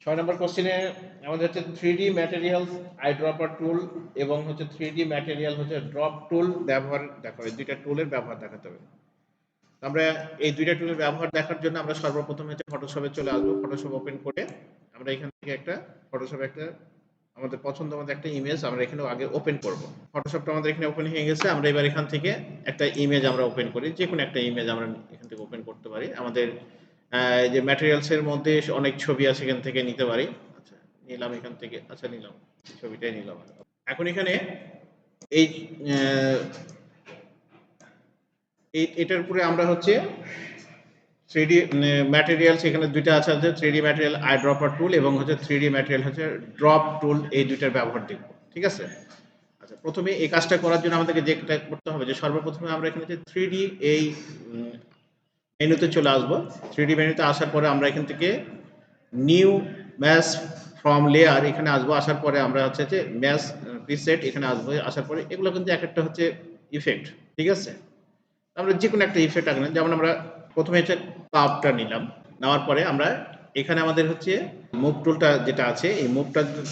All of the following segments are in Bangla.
6 নম্বর কোশ্চেনে আমাদের হচ্ছে 3D ম্যাটেরিয়ালস আইড্রপার টুল এবং হচ্ছে 3D ম্যাটেরিয়াল হচ্ছে ড্রপ টুল ব্যবহার দেখাবে। দুইটা টুলের ব্যবহার দেখাতে হবে। আমরা এই দুইটা টুলের ব্যবহার দেখার জন্য আমরা সর্বপ্রথম হচ্ছে ফটোশপে চলে আসবো। ফটোশপ ওপেন করে আমরা এখান থেকে একটা ফটোশপে একটা আমাদের পছন্দ মতো একটা ইমেজ আমরা এখানে আগে ওপেন করব। ফটোশপটা আমাদের এখানে ওপেন হয়ে গেছে। আমরা এবার এখান থেকে একটা ইমেজ আমরা ওপেন করি। যে কোনো একটা ইমেজ আমরা এখান থেকে ওপেন করতে পারি। আমাদের যে ম্যাটেরিয়ালস এর মধ্যে অনেক ছবি আছে, এখান থেকে নিতে পারি। আচ্ছা, নিলাম এখান থেকে। আচ্ছা, নিলাম, ছবিটাই নিলাম। এখন এখানে এই এটার উপরে আমরা হচ্ছে 3D ম্যাটেরিয়ালস এখানে দুইটা আছে, 3D ম্যাটেরিয়াল আইড্রপার টুল এবং হচ্ছে 3D ম্যাটেরিয়াল হচ্ছে ড্রপ টুল, এই দুইটার ব্যবহার দেখব। ঠিক আছে? আচ্ছা, প্রথমে এই কাজটা করার জন্য আমাদেরকে যেটা করতে হবে যে সর্বপ্রথমে আমরা এখানে যে 3D এই মেনুতে চলে আসবো। 3D মেনুতে আসার পরে আমরা এখান থেকে নিউ ম্যাশ ফ্রম লেয়ার এখানে আসবো। আসার পরে আমরা হচ্ছে যে ম্যাশ প্রিসেট এখানে আসবো। আসার পরে এগুলো কিন্তু এক একটা হচ্ছে ইফেক্ট। ঠিক আছে? আমরা যে কোনো একটা ইফেক্ট আঁকলাম, যেমন আমরা প্রথমে হচ্ছে কার্ভটা নিলাম। নেওয়ার পরে আমরা এখানে আমাদের হচ্ছে মুভ টুলটা যেটা আছে, এই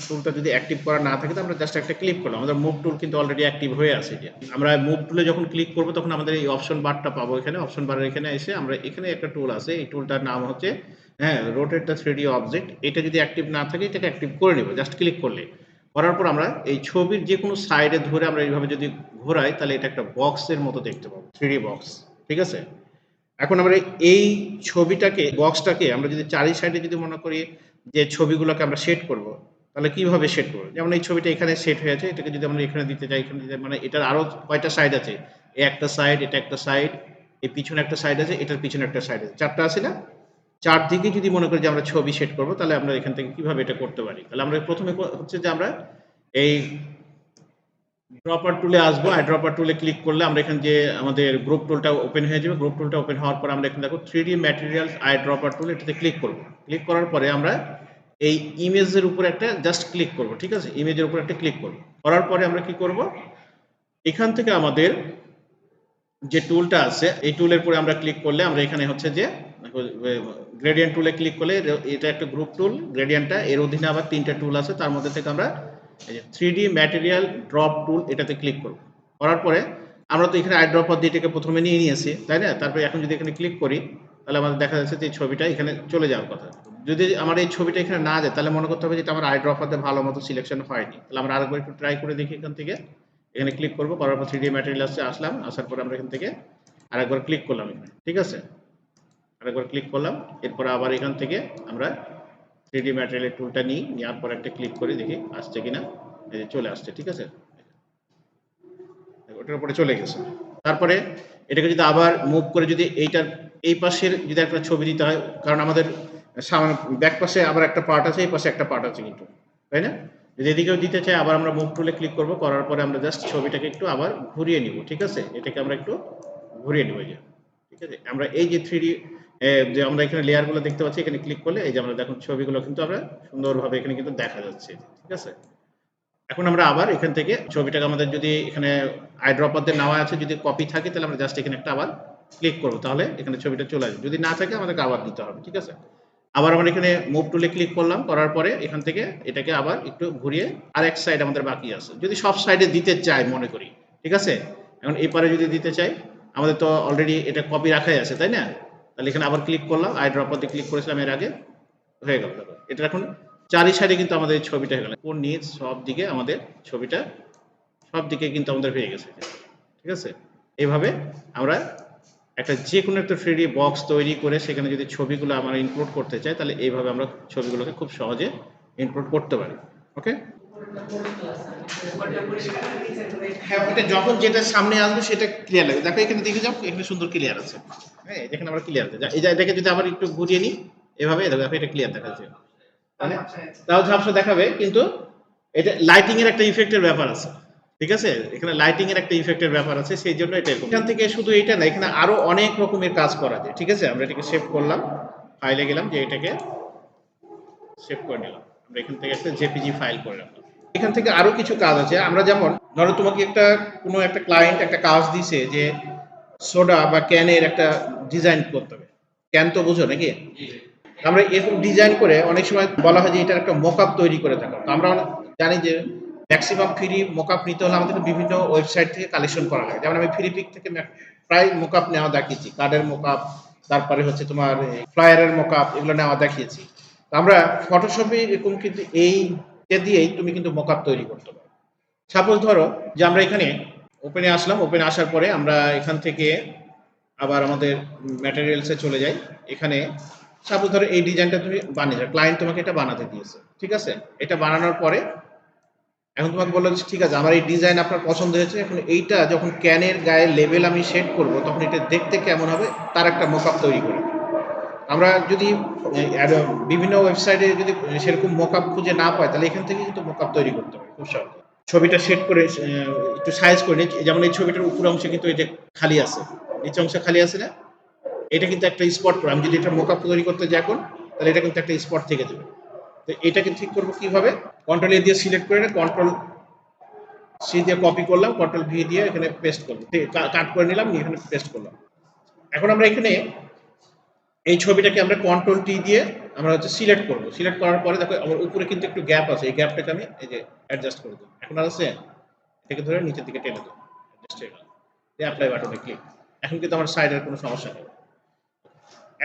টুলটা যদি অ্যাক্টিভ করা না থাকে তো আমরা জাস্ট একটা ক্লিক করলাম। আমাদের মুভ টুল কিন্তু অলরেডি অ্যাক্টিভ হয়ে আছে। যে আমরা মুভ টুলে যখন ক্লিক করবো তখন আমাদের এই অপশন বারটা পাবো। এখানে অপশন বারের এখানে এসে আমরা এখানে একটা টুল আছে, এই টুলটার নাম হচ্ছে রোটেট দ্য 3D অবজেক্ট। এটা যদি অ্যাক্টিভ না থাকে এটাকে অ্যাক্টিভ করে নেব জাস্ট ক্লিক করলে। করার পর আমরা এই ছবির যে কোনো সাইডে ধরে আমরা এইভাবে যদি ঘোরাই তাহলে এটা একটা বক্সের মতো দেখতে পাবো, 3D বক্স। ঠিক আছে? এখন আমরা এই ছবিটাকে বক্সটাকে আমরা যদি চারি সাইডে যদি মনে করি যে ছবিগুলোকে আমরা সেট করব, তাহলে কিভাবে সেট করব? যেমন এই ছবিটা এখানে সেট হয়ে আছে, এটাকে যদি আমরা এখানে দিতে চাই, এখানে দিতে, মানে এটার আরো কয়টা সাইড আছে? এই একটা সাইড, এটা একটা সাইড, এই পিছনে একটা সাইড আছে, এটার পিছনে একটা সাইড আছে, চারটা আছে না? চারদিকে যদি মনে করি যে আমরা ছবি সেট করব, তাহলে আমরা এখান থেকে কিভাবে এটা করতে পারি? তাহলে আমরা প্রথমে হচ্ছে যে আমরা এই ড্রপার টুলে আসবো। ড্রপার টুলে ক্লিক করলে আমরা এখানে যে আমাদের গ্রুপ টুলটা ওপেন হয়ে যাবে। গ্রুপ টুলটা ওপেন হওয়ার পর আমরা এখানে দেখো 3D ম্যাটেরিয়ালস ড্রপার টুল, এটাতে ক্লিক করব। ক্লিক করার পরে আমরা এই ইমেজের উপর একটা জাস্ট ক্লিক করব। ঠিক আছে? ইমেজের উপর একটা ক্লিক করব। করার পরে আমরা কি করব, এখান থেকে আমাদের যে টুলটা আছে এই টুলের পরে আমরা ক্লিক করলে আমরা এখানে হচ্ছে যে গ্রেডিয়েন্ট টুলে ক্লিক করলে এটা একটা গ্রুপ টুল গ্রেডিয়েন্টটা, এর অধীনে আবার তিনটা টুল আছে, তার মধ্যে থেকে আমরা এই যে 3D ম্যাটেরিয়াল ড্রপ টুল এটাতে ক্লিক করব। করার পরে আমরা তো এখানে আইড্রপার দিয়ে এটাকে প্রথমে নিয়ে নিয়েছি, তাই না? তারপরে এখন যদি এখানে ক্লিক করি তাহলে আমাদের দেখা যাচ্ছে যে এই ছবিটা এখানে চলে যাওয়ার কথা। যদি আমার এই ছবিটা এখানে না যায় তাহলে মনে করতে হবে যে এটা আমার আইড্রপারতে ভালো মতো সিলেকশন হয়নি। তাহলে আমরা আরেকবার একটু ট্রাই করে দেখি। এখান থেকে এখানে ক্লিক করব, করার পর 3D ম্যাটেরিয়ালসে আসলাম। আসার পর আমরা এখান থেকে আরেকবার ক্লিক করলাম এখানে। ঠিক আছে? আরেকবার ক্লিক করলাম। এরপর আবার এখান থেকে আমরা 3D ম্যাটেরিয়াল টুলটা নিই, নেওয়ার পর একটা ক্লিক করে দেখি আসছে কিনা। এই যে চলে আসছে। ঠিক আছে? ওটার উপরে চলে গেছে। তারপরে এটাকে যদি আবার মুভ করে যদি এইটার এই পাশের যদি একটা ছবি দিতে হয়, কারণ আমাদের সামনে ব্যাক পাশে আবার একটা পার্ট আছে, এই পাশে একটা পার্ট আছে কিন্তু, তাই না? যদি এদিকেও দিতে চাই আবার আমরা মুভ টুলে ক্লিক করব। করার পরে আমরা জাস্ট ছবিটাকে একটু আবার ঘুরিয়ে নিব। ঠিক আছে? এটাকে আমরা একটু ঘুরিয়ে নিব। এই যে, ঠিক আছে? আমরা এই যে 3D যে আমরা এখানে লেয়ারগুলো দেখতে পাচ্ছি, এখানে ক্লিক করলে এই যে আমরা দেখুন ছবিগুলো কিন্তু আমরা সুন্দরভাবে এখানে কিন্তু দেখা যাচ্ছে। ঠিক আছে? এখন আমরা আবার এখান থেকে ছবিটাকে আমাদের যদি এখানে আইড্রপার দিয়ে নেওয়া আছে, যদি কপি থাকে তাহলে আমরা জাস্ট এখানে একটা আবার ক্লিক করব, তাহলে এখানে ছবিটা চলে আসবে। যদি না থাকে আমাদেরকে আবার দিতে হবে। ঠিক আছে? আবার আমরা এখানে মুভ টুলে ক্লিক করলাম। করার পরে এখান থেকে এটাকে আবার একটু ঘুরিয়ে আরেক সাইড আমাদের বাকি আছে। যদি সব সাইডে দিতে চাই মনে করি, ঠিক আছে? এখন এপারে যদি দিতে চাই, আমাদের তো অলরেডি এটা কপি রাখাই আছে, তাই না? তাহলে এখানে আবার ক্লিক করলাম। আইড্রপার দিয়ে ক্লিক করেছিলাম এর আগে, হয়ে গেল। দেখো এটা এখন চারি সাইডে কিন্তু আমাদের ছবিটা হয়ে গেল। কোন নিচ সব দিকে আমাদের ছবিটা সব দিকে কিন্তু আমাদের হয়ে গেছে। ঠিক আছে? এইভাবে আমরা একটা যে কোনো একটা 3D বক্স তৈরি করে সেখানে যদি ছবিগুলো আমরা ইনক্লুড করতে চাই তাহলে এইভাবে আমরা ছবিগুলোকে খুব সহজে ইনক্লুড করতে পারি। ওকে? হ্যাঁ, ওটা যখন যেটা সামনে আসবে সেটা ক্লিয়ার লাগবে। দেখো এখানে দেখে যাও, এখানে সুন্দর ক্লিয়ার আছে। হ্যাঁ, এখানে আমরা ক্লিয়ার আছে। এই জায়গাটাকে যদি আবার একটু ঘুরিয়ে নিই এভাবে, দেখো এটা ক্লিয়ার দেখাচ্ছে। মানে তাও ঝাপসা দেখাবে, কিন্তু এটা লাইটিং এর একটা ইফেক্টের ব্যাপার আছে। ঠিক আছে? এখানে লাইটিং এর একটা ইফেক্টের ব্যাপার আছে, সেই জন্য এটা এরকম। এখান থেকে শুধু এটা না, এখানে আরো অনেক রকমের কাজ করা যায়। ঠিক আছে? আমরা এটাকে সেভ করলাম, ফাইলে গেলাম, যে এটাকে সেভ করে নিলাম। আমরা এখান থেকে একটা জেপিজি ফাইল করে রাখলাম। এখান থেকে আরো কিছু কাজ আছে। আমরা যেমন ধরো তোমাকে একটা কোনো একটা ক্লায়েন্ট একটা কাজ দিছে যে সোডা বা ক্যানের একটা ডিজাইন করতে হবে। ক্যান তো বুঝো নাকি? আমরা এরকম ডিজাইন করে অনেক সময় বলা হয় যে এটার একটা মকআপ তৈরি করে থাকা। তো আমরা জানি যে ম্যাক্সিমাম ফ্রি মকআপ নিতে হলে আমাদের বিভিন্ন ওয়েবসাইট থেকে কালেকশন করা লাগে। যেমন আমি ফ্রি পিক থেকে প্রায় মকআপ নেওয়া দেখিয়েছি। কার্ডের মকআপ, তারপরে হচ্ছে তোমার ফ্লায়ারের মকআপ, এগুলো নেওয়া দেখিয়েছি। তো আমরা ফটোশপে এরকম কিন্তু এই দিয়েই তুমি কিন্তু মকআপ তৈরি করতে পারো। সাপোজ ধরো যে আমরা এখানে ওপেনে আসলাম, ওপেনে আসার পরে আমরা এখান থেকে আবার আমাদের ম্যাটেরিয়ালসে চলে যাই। এখানে সাপোজ ধরো এই ডিজাইনটা তুমি বানিয়েছো, ক্লায়েন্ট তোমাকে এটা বানাতে দিয়েছে, ঠিক আছে? এটা বানানোর পরে এখন তোমাকে বললো যে ঠিক আছে আমার এই ডিজাইন আপনার পছন্দ হয়েছে, এখন এইটা যখন ক্যানের গায়ে লেবেল আমি সেট করব তখন এটা দেখতে কেমন হবে তার একটা মকআপ তৈরি করে দিই। আমরা যদি বিভিন্ন ওয়েবসাইটে যদি সেরকম মকআপ খুঁজে না পাই তাহলে এখান থেকে কিন্তু মকআপ তৈরি করতে পারি খুব সহজে। ছবিটা সেট করে একটু সাইজ করে নিই, যেমন এই ছবিটার উপর অংশে কিন্তু এটা খালি আছে, নিচে অংশে খালি আছে না, এটা কিন্তু একটা স্পট করে আমি যদি এটা মকআপ তৈরি করতে যাই এখন তাহলে এটা কিন্তু একটা স্পট থেকে যাবে। তো এটাকে ঠিক করবো কিভাবে, কন্ট্রোল এ দিয়ে সিলেক্ট করে কন্ট্রোল সি দিয়ে কপি করলাম, কন্ট্রোল ভি দিয়ে এখানে পেস্ট করলাম, কাট করে নিলাম, এখানে পেস্ট করলাম। এখন আমরা এখানে এই ছবিটাকে আমরা কন্ট্রোল টি দিয়ে আমরা হচ্ছে সিলেক্ট করব। সিলেক্ট করার পরে দেখো আমার উপরে কিন্তু একটু গ্যাপ আছে, এই গ্যাপটাকে আমি এই যে অ্যাডজাস্ট করে দেবো। এখন আর আছে, এটাকে ধরে নিচের দিকে টেনে দেবো, অ্যাডজাস্ট হয়ে গেল। অ্যাপ্লাই বাটনে ক্লিক। এখন কিন্তু আমার সাইডের কোনো সমস্যা নেই।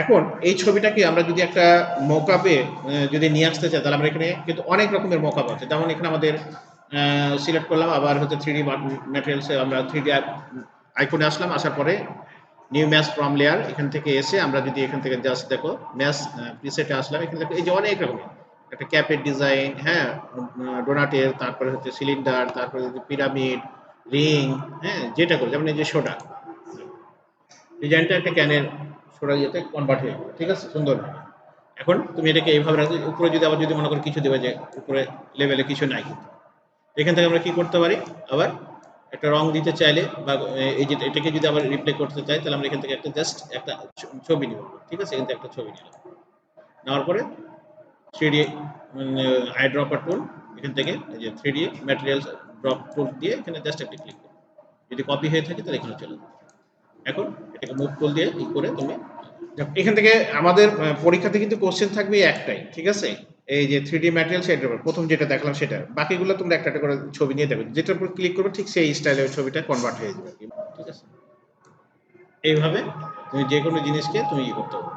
এখন এই ছবিটাকে আমরা যদি একটা মকআপে যদি নিয়ে আসতে চাই তাহলে আমরা এখানে কিন্তু অনেক রকমের মকআপ আছে। যেমন এখানে আমাদের সিলেক্ট করলাম, আবার হচ্ছে 3D ম্যাটেরিয়ালসে আমরা 3D আইকনে আসলাম, আসার পরে নিউ ম্যাচ ফ্রম লেয়ার, এখান থেকে এসে আমরা যদি এখান থেকে জাস্ট দেখো ম্যাচ প্রিসেটে আসলাম, এখানে দেখো এই যে অনেক রকমের একটা ক্যাপের ডিজাইন, হ্যাঁ, ডোনাটের, তারপরে হচ্ছে সিলিন্ডার, তারপরে পিরামিড, রিং, হ্যাঁ, যেটা করে যেমন এই যে সোডা ডিজাইনটা একটা ক্যানের সোডা ইয়েতে কনভার্ট হয়ে গেল, ঠিক আছে, সুন্দর। এখন তুমি এটাকে এইভাবে রাখো, উপরে যদি আবার যদি মনে করো কিছু দেবে যে উপরে লেভেলে কিছু নাই, কিন্তু এখান থেকে আমরা কি করতে পারি, আবার একটা রং দিতে চাইলে বা এই যে এটাকে যদি আবার রিপ্লে করতে চাই তাহলে আমরা এখান থেকে একটা জাস্ট একটা ছবি নিব, ঠিক আছে, এখান থেকে একটা ছবি নিলাম, নেওয়ার পরে 3D আই ড্রপার টুল, এখান থেকে এই যে 3D ম্যাটেরিয়ালস ড্রপ টুল দিয়ে এখানে জাস্ট একটা ক্লিক করো, যদি কপি হয়ে থাকে তাহলে এখানে চলে যাবে। এখন এটাকে মুভ টুল দিয়ে ই করে তুমি এখান থেকে আমাদের পরীক্ষাতে কিন্তু কোশ্চেন থাকবে একটাই, ঠিক আছে, এই যে 3D ম্যাটেরিয়াল সেটার উপর প্রথম যেটা দেখলাম সেটা, বাকিগুলো তোমরা একটা একটা করে ছবি নিয়ে দেবে, যেটার উপর ক্লিক করবে ঠিক সেই স্টাইলের ছবিটা কনভার্ট হয়ে যাবে, ঠিক আছে। এইভাবে তুমি যে কোনো জিনিসকে তুমি ই করতে পারো।